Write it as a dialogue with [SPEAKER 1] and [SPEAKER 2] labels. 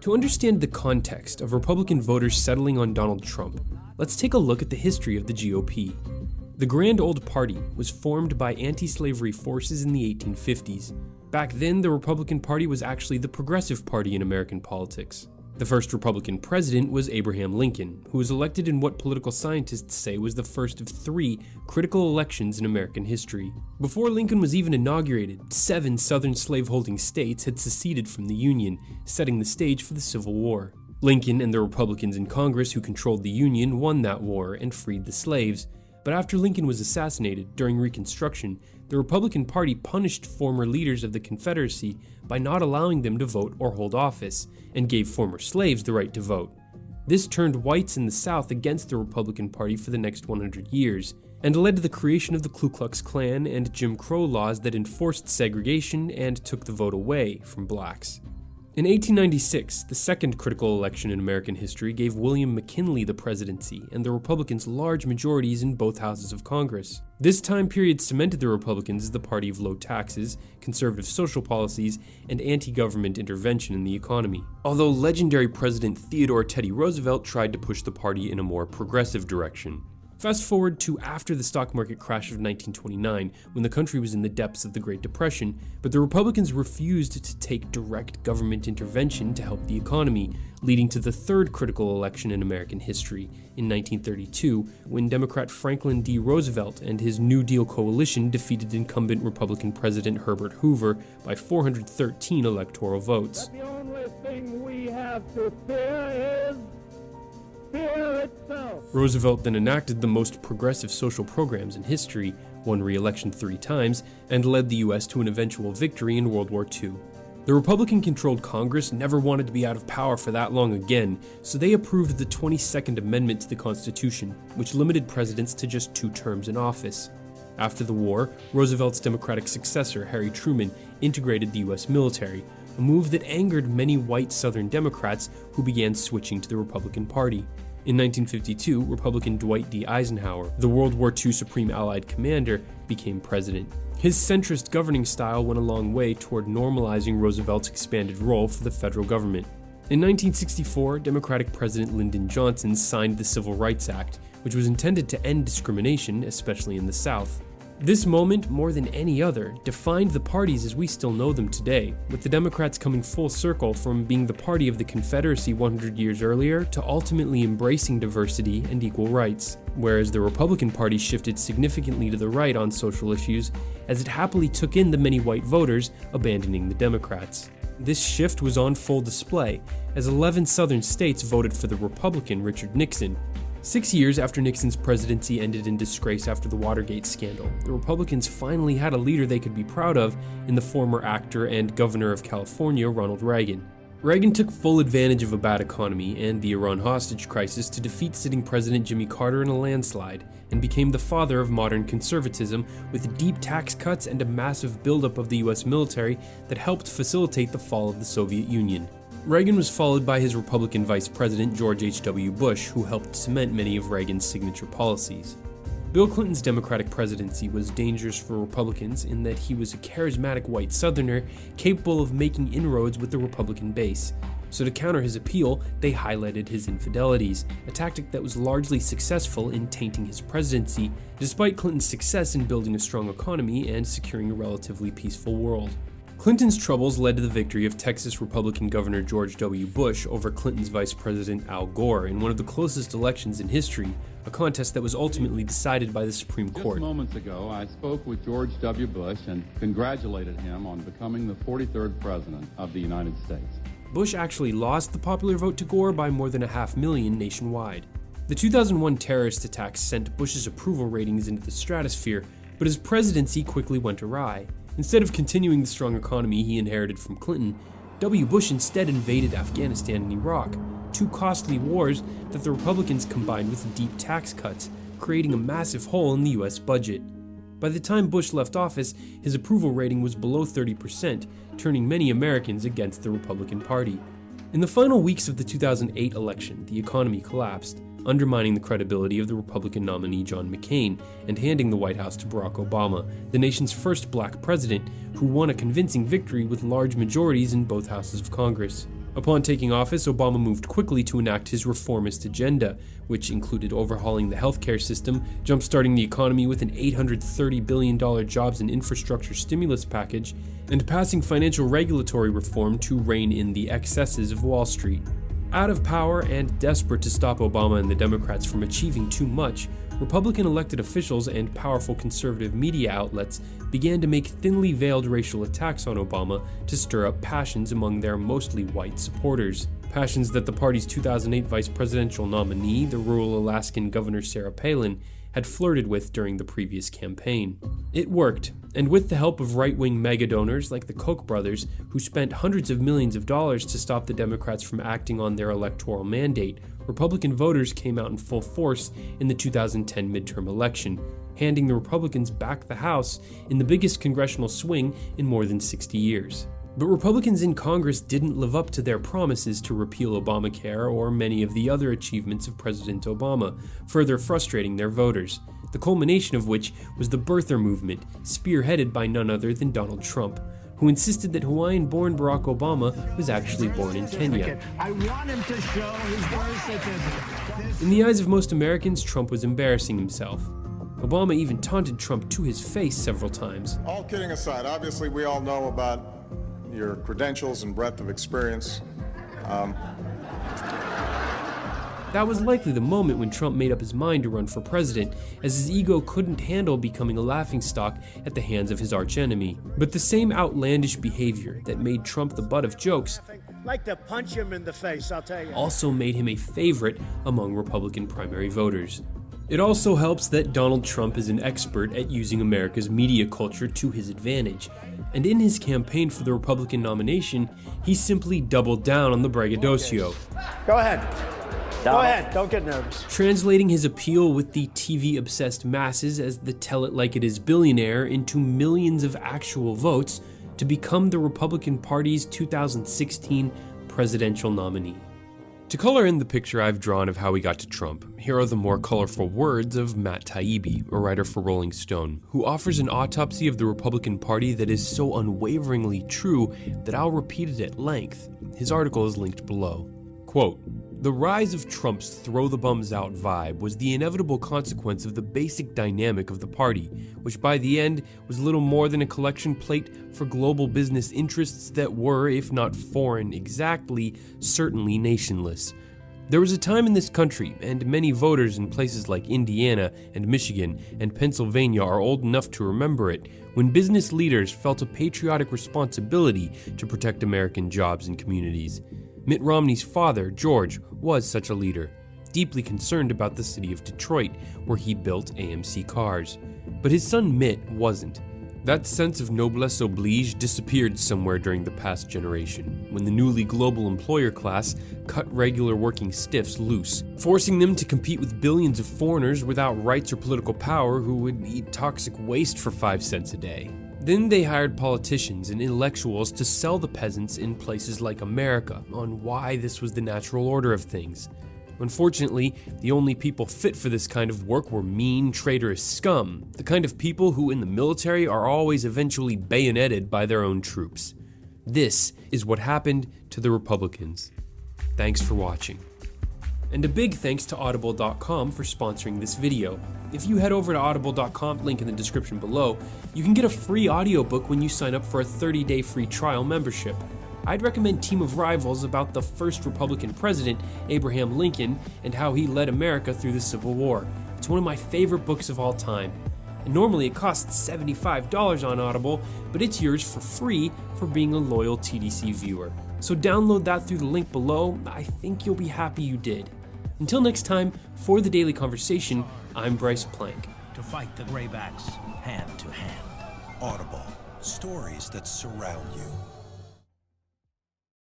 [SPEAKER 1] To understand the context of Republican voters settling on Donald Trump, let's take a look at the history of the GOP. The Grand Old Party was formed by anti-slavery forces in the 1850s. Back then, the Republican Party was actually the progressive party in American politics. The first Republican president was Abraham Lincoln, who was elected in what political scientists say was the first of 3 critical elections in American history. Before Lincoln was even inaugurated, 7 southern slaveholding states had seceded from the Union, setting the stage for the Civil War. Lincoln and the Republicans in Congress who controlled the Union won that war and freed the slaves. But after Lincoln was assassinated during Reconstruction, the Republican Party punished former leaders of the Confederacy by not allowing them to vote or hold office, and gave former slaves the right to vote. This turned whites in the South against the Republican Party for the next 100 years, and led to the creation of the Ku Klux Klan and Jim Crow laws that enforced segregation and took the vote away from blacks. In 1896, the second critical election in American history gave William McKinley the presidency and the Republicans large majorities in both houses of Congress. This time period cemented the Republicans as the party of low taxes, conservative social policies, and anti-government intervention in the economy. Although legendary President Theodore Teddy Roosevelt tried to push the party in a more progressive direction. Fast forward to after the stock market crash of 1929, when the country was in the depths of the Great Depression, but the Republicans refused to take direct government intervention to help the economy, leading to the third critical election in American history, in 1932, when Democrat Franklin D. Roosevelt and his New Deal coalition defeated incumbent Republican President Herbert Hoover by 413 electoral votes.
[SPEAKER 2] The only thing we have to fear is fear itself.
[SPEAKER 1] Roosevelt then enacted the most progressive social programs in history, won re-election 3 times, and led the US to an eventual victory in World War II. The Republican-controlled Congress never wanted to be out of power for that long again, so they approved the 22nd Amendment to the Constitution, which limited presidents to just 2 terms in office. After the war, Roosevelt's Democratic successor, Harry Truman, integrated the US military, a move that angered many white Southern Democrats who began switching to the Republican Party. In 1952, Republican Dwight D. Eisenhower, the World War II Supreme Allied Commander, became president. His centrist governing style went a long way toward normalizing Roosevelt's expanded role for the federal government. In 1964, Democratic President Lyndon Johnson signed the Civil Rights Act, which was intended to end discrimination, especially in the South. This moment, more than any other, defined the parties as we still know them today, with the Democrats coming full circle from being the party of the Confederacy 100 years earlier to ultimately embracing diversity and equal rights, whereas the Republican Party shifted significantly to the right on social issues as it happily took in the many white voters, abandoning the Democrats. This shift was on full display, as 11 southern states voted for the Republican Richard Nixon. 6 years after Nixon's presidency ended in disgrace after the Watergate scandal, the Republicans finally had a leader they could be proud of in the former actor and governor of California, Ronald Reagan. Reagan took full advantage of a bad economy and the Iran hostage crisis to defeat sitting President Jimmy Carter in a landslide, and became the father of modern conservatism with deep tax cuts and a massive buildup of the US military that helped facilitate the fall of the Soviet Union. Reagan was followed by his Republican Vice President George H.W. Bush, who helped cement many of Reagan's signature policies. Bill Clinton's Democratic presidency was dangerous for Republicans in that he was a charismatic white Southerner capable of making inroads with the Republican base. So to counter his appeal, they highlighted his infidelities, a tactic that was largely successful in tainting his presidency, despite Clinton's success in building a strong economy and securing a relatively peaceful world. Clinton's troubles led to the victory of Texas Republican Governor George W. Bush over Clinton's Vice President Al Gore in one of the closest elections in history, a contest that was ultimately decided by the Supreme Court.
[SPEAKER 3] Just moments ago, I spoke with George W. Bush and congratulated him on becoming the 43rd President of the United States.
[SPEAKER 1] Bush actually lost the popular vote to Gore by more than 500,000 nationwide. The 2001 terrorist attacks sent Bush's approval ratings into the stratosphere, but his presidency quickly went awry. Instead of continuing the strong economy he inherited from Clinton, W. Bush instead invaded Afghanistan and Iraq, 2 costly wars that the Republicans combined with deep tax cuts, creating a massive hole in the US budget. By the time Bush left office, his approval rating was below 30%, turning many Americans against the Republican Party. In the final weeks of the 2008 election, the economy collapsed, undermining the credibility of the Republican nominee John McCain and handing the White House to Barack Obama, the nation's first black president, who won a convincing victory with large majorities in both houses of Congress. Upon taking office, Obama moved quickly to enact his reformist agenda, which included overhauling the healthcare system, jump-starting the economy with an $830 billion jobs and infrastructure stimulus package, and passing financial regulatory reform to rein in the excesses of Wall Street. Out of power and desperate to stop Obama and the Democrats from achieving too much, Republican elected officials and powerful conservative media outlets began to make thinly veiled racial attacks on Obama to stir up passions among their mostly white supporters. Passions that the party's 2008 vice presidential nominee, the rural Alaskan Governor Sarah Palin, had flirted with during the previous campaign. It worked, and with the help of right-wing mega-donors like the Koch brothers, who spent hundreds of millions of dollars to stop the Democrats from acting on their electoral mandate, Republican voters came out in full force in the 2010 midterm election, handing the Republicans back the House in the biggest congressional swing in more than 60 years. But Republicans in Congress didn't live up to their promises to repeal Obamacare or many of the other achievements of President Obama, further frustrating their voters, the culmination of which was the birther movement, spearheaded by none other than Donald Trump, who insisted that Hawaiian-born Barack Obama was actually born in Kenya.
[SPEAKER 2] I want him to show his birth certificate.
[SPEAKER 1] In the eyes of most Americans, Trump was embarrassing himself. Obama even taunted Trump to his face several times.
[SPEAKER 4] All kidding aside, obviously we all know about your credentials and breadth of experience.
[SPEAKER 1] That was likely the moment when Trump made up his mind to run for president, as his ego couldn't handle becoming a laughingstock at the hands of his archenemy. But the same outlandish behavior that made Trump the butt of jokes
[SPEAKER 5] like to punch him in the face, I'll tell you.
[SPEAKER 1] also made him a favorite among Republican primary voters. It also helps that Donald Trump is an expert at using America's media culture to his advantage, and in his campaign for the Republican nomination, he simply doubled down on the braggadocio.
[SPEAKER 5] Go ahead. Go ahead, don't get nervous.
[SPEAKER 1] Translating his appeal with the TV-obsessed masses as the tell-it-like-it-is billionaire into millions of actual votes to become the Republican Party's 2016 presidential nominee. To color in the picture I've drawn of how we got to Trump, here are the more colorful words of Matt Taibbi, a writer for Rolling Stone, who offers an autopsy of the Republican Party that is so unwaveringly true that I'll repeat it at length. His article is linked below. Quote, "The rise of Trump's throw-the-bums-out vibe was the inevitable consequence of the basic dynamic of the party, which by the end was little more than a collection plate for global business interests that were, if not foreign exactly, certainly nationless. There was a time in this country, and many voters in places like Indiana and Michigan and Pennsylvania are old enough to remember it, when business leaders felt a patriotic responsibility to protect American jobs and communities. Mitt Romney's father, George, was such a leader, deeply concerned about the city of Detroit, where he built AMC cars. But his son Mitt wasn't. That sense of noblesse oblige disappeared somewhere during the past generation, when the newly global employer class cut regular working stiffs loose, forcing them to compete with billions of foreigners without rights or political power who would eat toxic waste for 5 cents a day. Then they hired politicians and intellectuals to sell the peasants in places like America on why this was the natural order of things. Unfortunately, the only people fit for this kind of work were mean, traitorous scum, the kind of people who in the military are always eventually bayoneted by their own troops. This is what happened to the Republicans. Thanks for watching. And a big thanks to Audible.com for sponsoring this video. If you head over to Audible.com, link in the description below, you can get a free audiobook when you sign up for a 30-day free trial membership. I'd recommend Team of Rivals about the first Republican president, Abraham Lincoln, and how he led America through the Civil War. It's one of my favorite books of all time. And normally it costs $75 on Audible, but it's yours for free for being a loyal TDC viewer. So download that through the link below. I think you'll be happy you did. Until next time, for The Daily Conversation, I'm Bryce Plank.
[SPEAKER 6] To fight the Graybacks hand to hand.
[SPEAKER 7] Audible. Stories that surround you.